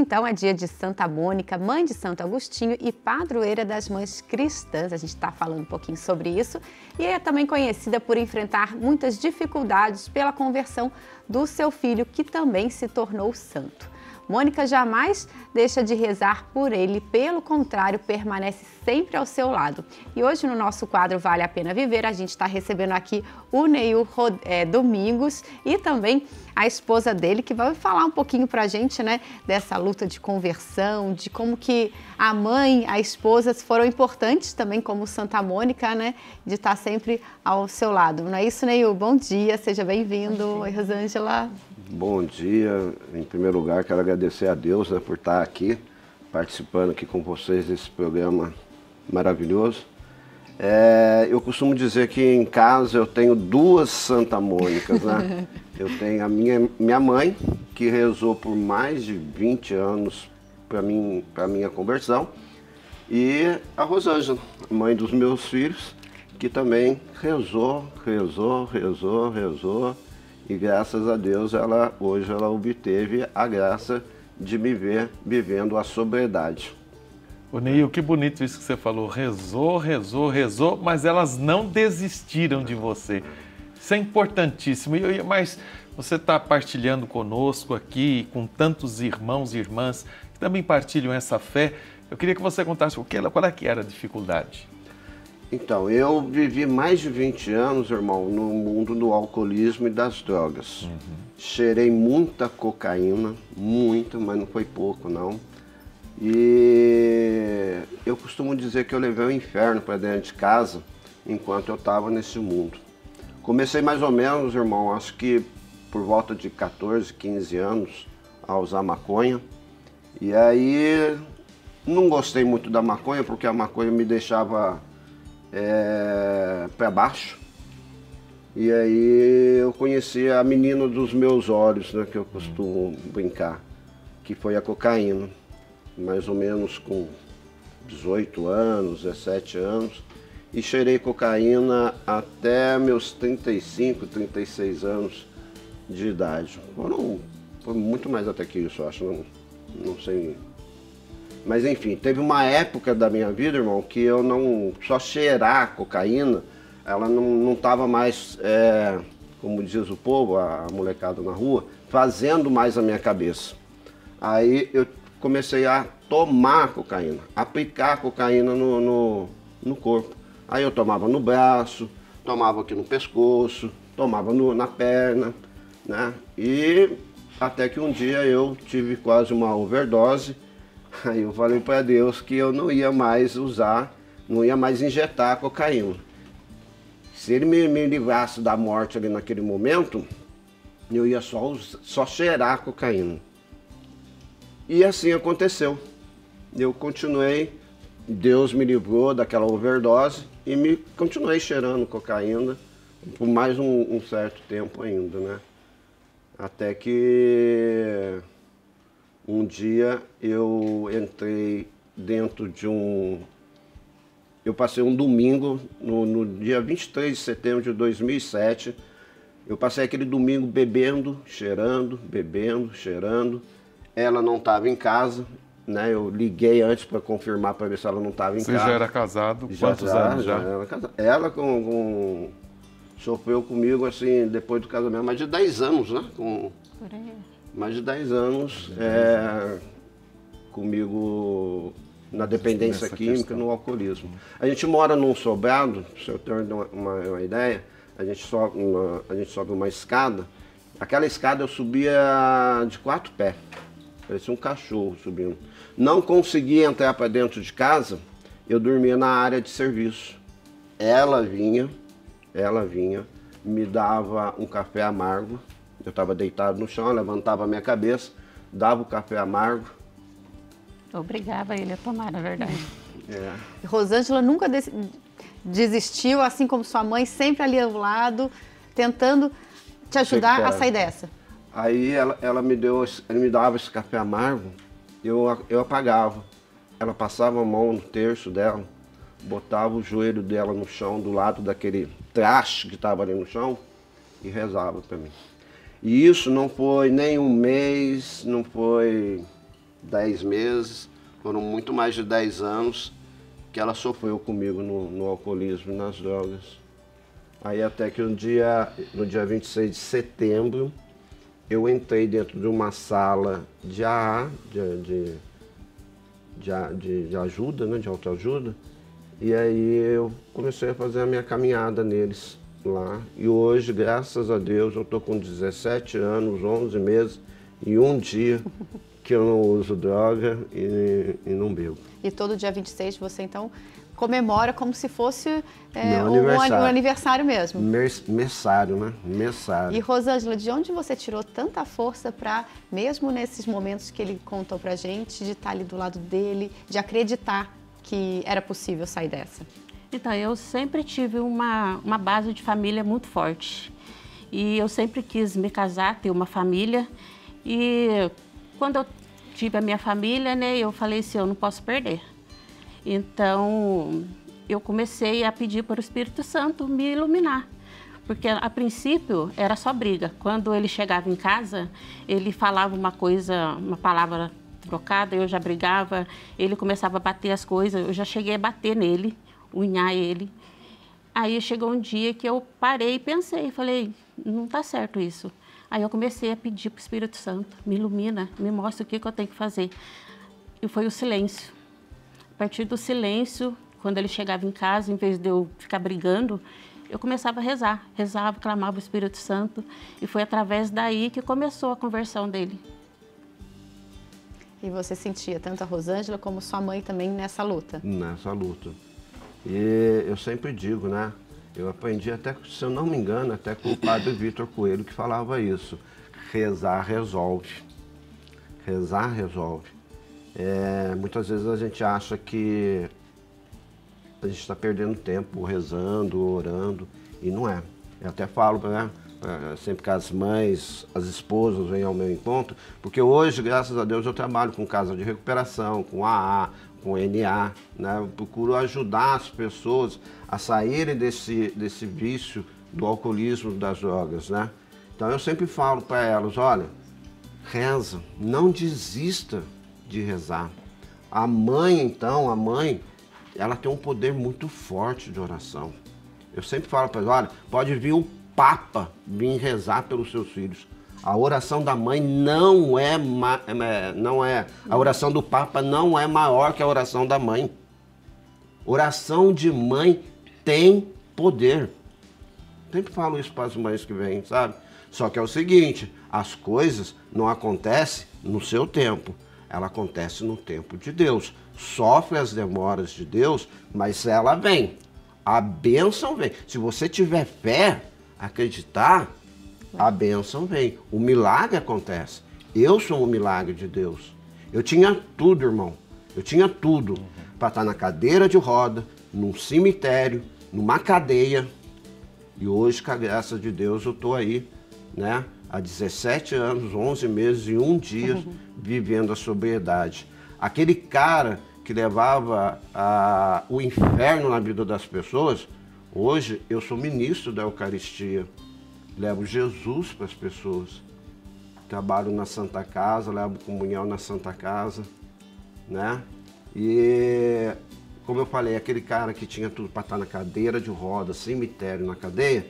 então é dia de Santa Mônica, mãe de Santo Agostinho e padroeira das mães cristãs. A gente está falando um pouquinho sobre isso. E é também conhecida por enfrentar muitas dificuldades pela conversão do seu filho, que também se tornou santo. Mônica jamais deixa de rezar por ele, pelo contrário, permanece sempre ao seu lado. E hoje no nosso quadro Vale a Pena Viver, a gente está recebendo aqui o Neil Domingos e também a esposa dele, que vai falar um pouquinho pra gente, né, dessa luta de conversão, de como que a mãe, a esposa foram importantes também como Santa Mônica, né, de estar sempre ao seu lado. Não é isso, Neil? Bom dia, seja bem-vindo. Oi, Rosângela. Bom dia. Em primeiro lugar, quero agradecer a Deus, né, por estar aqui, participando aqui com vocês desse programa maravilhoso. Eu costumo dizer que em casa eu tenho duas Santa Mônicas, né? Eu tenho a minha mãe, que rezou por mais de 20 anos para minha conversão, e a Rosângela, mãe dos meus filhos, que também rezou, e graças a Deus hoje ela obteve a graça de me ver vivendo a sobriedade. Ô Neil, que bonito isso que você falou, rezou, mas elas não desistiram de você. Isso é importantíssimo, mas você está partilhando conosco aqui, com tantos irmãos e irmãs que também partilham essa fé. Eu queria que você contasse qual é que era a dificuldade. Então, eu vivi mais de 20 anos, irmão, no mundo do alcoolismo e das drogas. Cheirei muita cocaína, muita, mas não foi pouco, não. E eu costumo dizer que eu levei o inferno para dentro de casa enquanto eu estava nesse mundo. Comecei mais ou menos, irmão, acho que por volta de 14, 15 anos, a usar maconha. E aí, não gostei muito da maconha, porque a maconha me deixava para baixo. E aí eu conheci a menina dos meus olhos, né, que eu costumo brincar, que foi a cocaína, mais ou menos com 18 anos, 17 anos, e cheirei cocaína até meus 35, 36 anos de idade. Foi muito mais até que isso, eu acho, não sei. Mas enfim, teve uma época da minha vida, irmão, que eu não... Só cheirar cocaína, ela não estava mais, como diz o povo, a molecada na rua, fazendo mais a minha cabeça. Aí eu comecei a tomar cocaína, aplicar cocaína no corpo. Aí eu tomava no braço, tomava aqui no pescoço, tomava na perna, né? E até que um dia eu tive quase uma overdose. Aí eu falei para Deus que eu não ia mais usar, não ia mais injetar cocaína. Se ele me livrasse da morte ali naquele momento, eu ia só cheirar cocaína. E assim aconteceu. Eu continuei, Deus me livrou daquela overdose e continuei cheirando cocaína por mais um certo tempo ainda, né? Até que um dia eu entrei dentro de eu passei um domingo, no dia 23 de setembro de 2007, eu passei aquele domingo bebendo, cheirando. Ela não estava em casa, né? Eu liguei antes para confirmar, para ver se ela não estava em casa. Você já era casado? Quantos anos já? Ela sofreu comigo, assim, depois do casamento, mais de 10 anos, né? Por aí. Mais de 10 anos comigo na dependência química, no alcoolismo. A gente mora num sobrado, se eu ter uma ideia, a gente sobe uma escada. Aquela escada eu subia de 4 pés, parecia um cachorro subindo. Não conseguia entrar para dentro de casa, eu dormia na área de serviço. Ela vinha, me dava um café amargo. Eu estava deitado no chão, levantava a minha cabeça, dava o café amargo. Obrigava ele a tomar, na verdade. Rosângela nunca desistiu, assim como sua mãe, sempre ali ao lado, tentando te ajudar a sair dessa. Aí ela me dava esse café amargo, eu apagava. Ela passava a mão no terço dela, botava o joelho dela no chão, do lado daquele traste que estava ali no chão, e rezava para mim. E isso não foi nem um mês, não foi 10 meses, foram muito mais de 10 anos que ela sofreu comigo no alcoolismo e nas drogas. Aí até que no dia 26 de setembro, eu entrei dentro de uma sala de AA, de ajuda, né, de autoajuda, e aí eu comecei a fazer a minha caminhada neles lá. E hoje, graças a Deus, eu estou com 17 anos, 11 meses e um dia que eu não uso droga e não bebo. E todo dia 26 você então comemora como se fosse aniversário. Um aniversário mesmo. Messário, né? Messário. E Rosângela, de onde você tirou tanta força para, mesmo nesses momentos que ele contou pra gente, de estar ali do lado dele, de acreditar que era possível sair dessa? Então, eu sempre tive uma base de família muito forte. E eu sempre quis me casar, ter uma família. E quando eu tive a minha família, né, eu falei assim, eu não posso perder. Então, eu comecei a pedir para o Espírito Santo me iluminar. Porque, a princípio, era só briga. Quando ele chegava em casa, ele falava uma coisa, uma palavra trocada, eu já brigava. Ele começava a bater as coisas, eu já cheguei a bater nele, unhar ele. Aí chegou um dia que eu parei e pensei, falei, não está certo isso. Aí eu comecei a pedir para o Espírito Santo, me ilumina, me mostra o que eu tenho que fazer. E foi o silêncio. A partir do silêncio, quando ele chegava em casa, em vez de eu ficar brigando, eu começava a rezar. Rezava, clamava o Espírito Santo. E foi através daí que começou a conversão dele. E você sentia tanto a Rosângela como sua mãe também nessa luta? Nessa luta. E eu sempre digo, né? Eu aprendi até, se eu não me engano, até com o padre Vitor Coelho que falava isso. Rezar resolve. Rezar resolve. Muitas vezes a gente acha que a gente está perdendo tempo rezando, orando, e não é. Eu até falo, né? Sempre que as mães, as esposas vêm ao meu encontro, porque hoje, graças a Deus, eu trabalho com casa de recuperação, com AA, com NA, né? Eu procuro ajudar as pessoas a saírem desse vício do alcoolismo, das drogas, né? Então eu sempre falo para elas, olha, reza, não desista de rezar. A mãe, ela tem um poder muito forte de oração. Eu sempre falo para elas, olha, pode vir um Papa vir rezar pelos seus filhos. A oração da mãe a oração do Papa não é maior que a oração da mãe. Oração de mãe tem poder. Sempre falo isso para as mães que vêm, sabe? Só que é o seguinte, as coisas não acontecem no seu tempo, ela acontece no tempo de Deus. Sofre as demoras de Deus, mas ela vem. A bênção vem. Se você tiver fé, acreditar, a bênção vem. O milagre acontece. Eu sou um milagre de Deus. Eu tinha tudo, irmão. Eu tinha tudo para estar na cadeira de roda, num cemitério, numa cadeia. E hoje, com a graça de Deus, eu estou aí, né? Há 17 anos, 11 meses e um dia vivendo a sobriedade. Aquele cara que levava o inferno na vida das pessoas, hoje eu sou ministro da Eucaristia. Levo Jesus para as pessoas. Trabalho na Santa Casa, levo comunhão na Santa Casa, né? E, como eu falei, aquele cara que tinha tudo para estar na cadeira de roda, cemitério, na cadeia,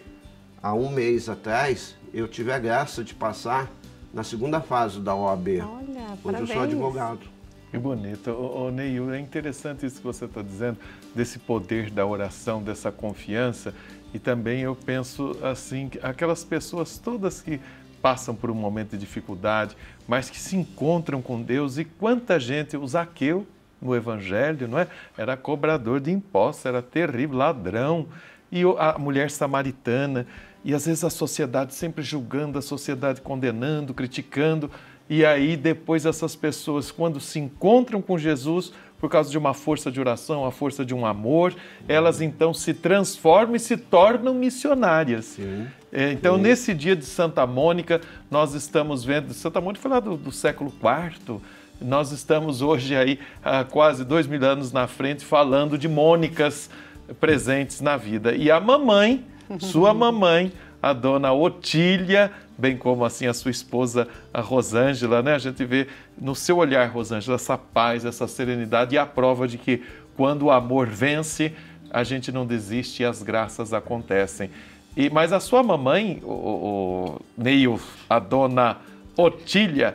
há um mês atrás, eu tive a graça de passar na segunda fase da OAB. Olha, hoje parabéns. eu sou advogado. Que bonito. Ô, Neil, é interessante isso que você está dizendo, desse poder da oração, dessa confiança. E também eu penso assim, aquelas pessoas todas que passam por um momento de dificuldade, mas que se encontram com Deus. E quanta gente, o Zaqueu no Evangelho, não é? Era cobrador de impostos, era terrível, ladrão. E a mulher samaritana, e às vezes a sociedade sempre julgando, a sociedade condenando, criticando. E aí depois essas pessoas, quando se encontram com Jesus, por causa de uma força de oração, a força de um amor, elas então se transformam e se tornam missionárias. Sim. Então, nesse dia de Santa Mônica, nós estamos vendo, Santa Mônica foi lá do século IV, nós estamos hoje aí, há quase 2000 anos na frente, falando de Mônicas presentes na vida. E a mamãe, sua mamãe, a dona Otília, bem como assim a sua esposa, a Rosângela, né? A gente vê no seu olhar, Rosângela, essa paz, essa serenidade e a prova de que quando o amor vence, a gente não desiste e as graças acontecem. Mas a sua mamãe, o Neil, a dona Otília,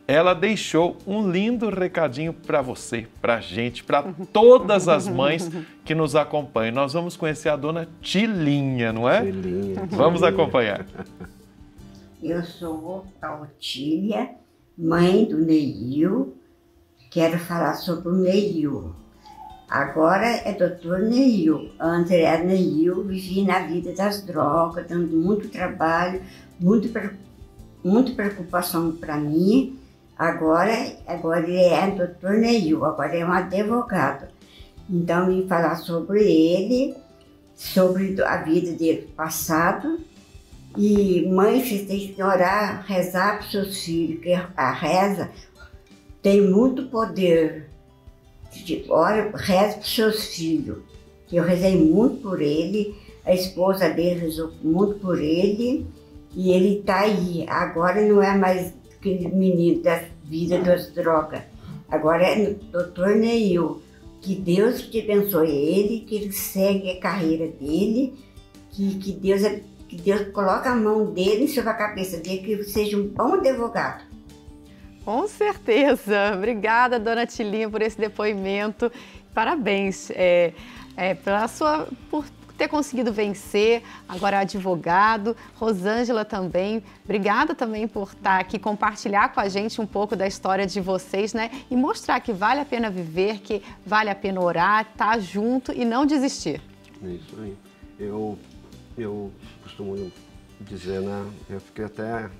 ela deixou um lindo recadinho para você, para a gente, para todas as mães que nos acompanham. Nós vamos conhecer a dona Tilinha, não é? Tilinha. Vamos acompanhar. Eu sou a Otília, mãe do Neil. Quero falar sobre o Neil. Agora é doutor Neil. Antes era Neil, vivia na vida das drogas, dando muito trabalho, muita preocupação para mim. Agora ele é doutor Neil, agora é um advogado. Então, vim falar sobre ele, sobre a vida dele passado. E mãe, vocês têm que orar, rezar para os seus filhos, porque a reza tem muito poder. Ora, reza para os seus filhos. Eu rezei muito por ele, a esposa dele rezou muito por ele, e ele está aí. Agora não é mais aquele menino da vida das drogas. Agora é o doutor Neil. Que Deus te abençoe ele, que ele segue a carreira dele, que Deus coloque a mão dele sobre a cabeça dele, que ele seja um bom advogado. Com certeza. Obrigada, dona Tilinha, por esse depoimento. Parabéns por ter conseguido vencer, agora advogado. Rosângela também, obrigada também por estar aqui, compartilhar com a gente um pouco da história de vocês, né? E mostrar que vale a pena viver, que vale a pena orar, estar junto e não desistir. É isso aí. Eu costumo dizer, né? Eu fiquei até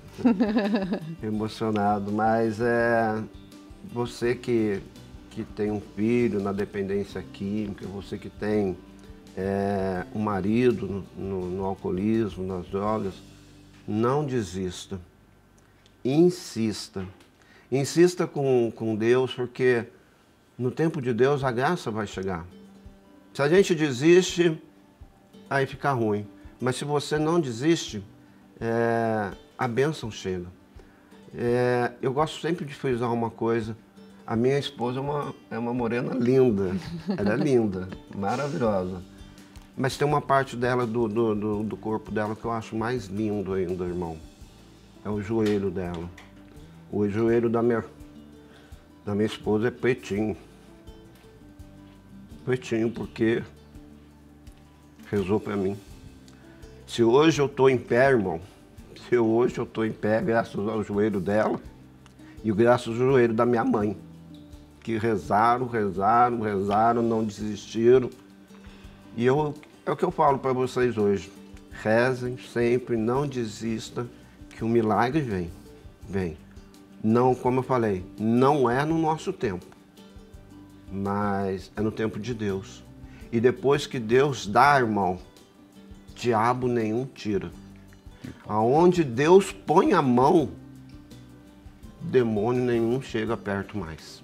emocionado, mas você que tem um filho na dependência química, você que tem um marido no alcoolismo, nas drogas, não desista. Insista. Insista com Deus, porque no tempo de Deus a graça vai chegar. Se a gente desiste, aí fica ruim. Mas se você não desiste, a bênção chega. Eu gosto sempre de frisar uma coisa. A minha esposa é uma morena linda. Ela é linda, maravilhosa. Mas tem uma parte dela, do corpo dela, que eu acho mais lindo ainda, irmão. É o joelho dela. O joelho da minha esposa é pretinho. Pretinho porque rezou para mim. Se hoje eu estou em pé, irmão, se hoje eu estou em pé, graças ao joelho dela e graças ao joelho da minha mãe, que rezaram, não desistiram. E é o que eu falo para vocês hoje. Rezem sempre, não desista, que o milagre vem. Vem. Não, como eu falei, não é no nosso tempo, mas é no tempo de Deus. E depois que Deus dá, irmão, diabo nenhum tira. Aonde Deus põe a mão, demônio nenhum chega perto mais.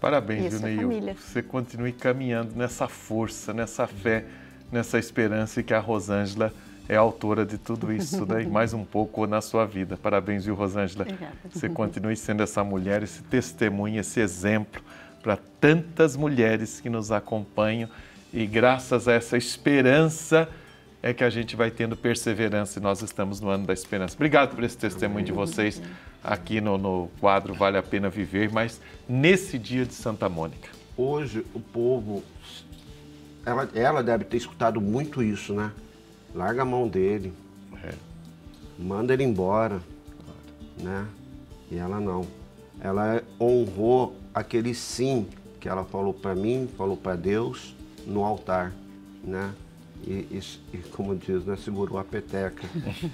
Parabéns, Isso, Neil. família. Você continue caminhando nessa força, nessa fé, nessa esperança, e que a Rosângela é autora de tudo isso, né? E mais um pouco na sua vida. Parabéns, viu, Rosângela? Obrigada. Você continue sendo essa mulher, esse testemunho, esse exemplo para tantas mulheres que nos acompanham, e graças a essa esperança é que a gente vai tendo perseverança, e nós estamos no ano da esperança. Obrigado por esse testemunho de vocês aqui no quadro Vale a Pena Viver, mas nesse dia de Santa Mônica. Hoje o povo, ela deve ter escutado muito isso, né? Larga a mão dele, manda ele embora, né? E ela não. Ela honrou aquele sim que ela falou para mim, falou para Deus no altar, né? E como diz, né, segurou a peteca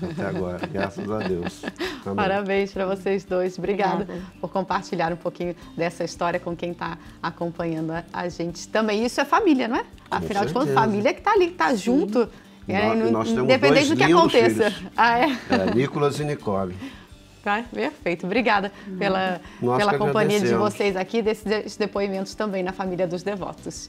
até agora, graças a Deus. Também. Parabéns para vocês dois. Obrigada por compartilhar um pouquinho dessa história com quem está acompanhando a gente também. Isso é família, não é? Afinal de contas, família que está ali, que está junto, Nós temos independente dois do que lindos aconteça. filhos. Ah, é? Nicolas e Nicole. Tá, perfeito. Obrigada pela Nós que companhia de agradecemos. vocês aqui, desses depoimentos também na família dos devotos.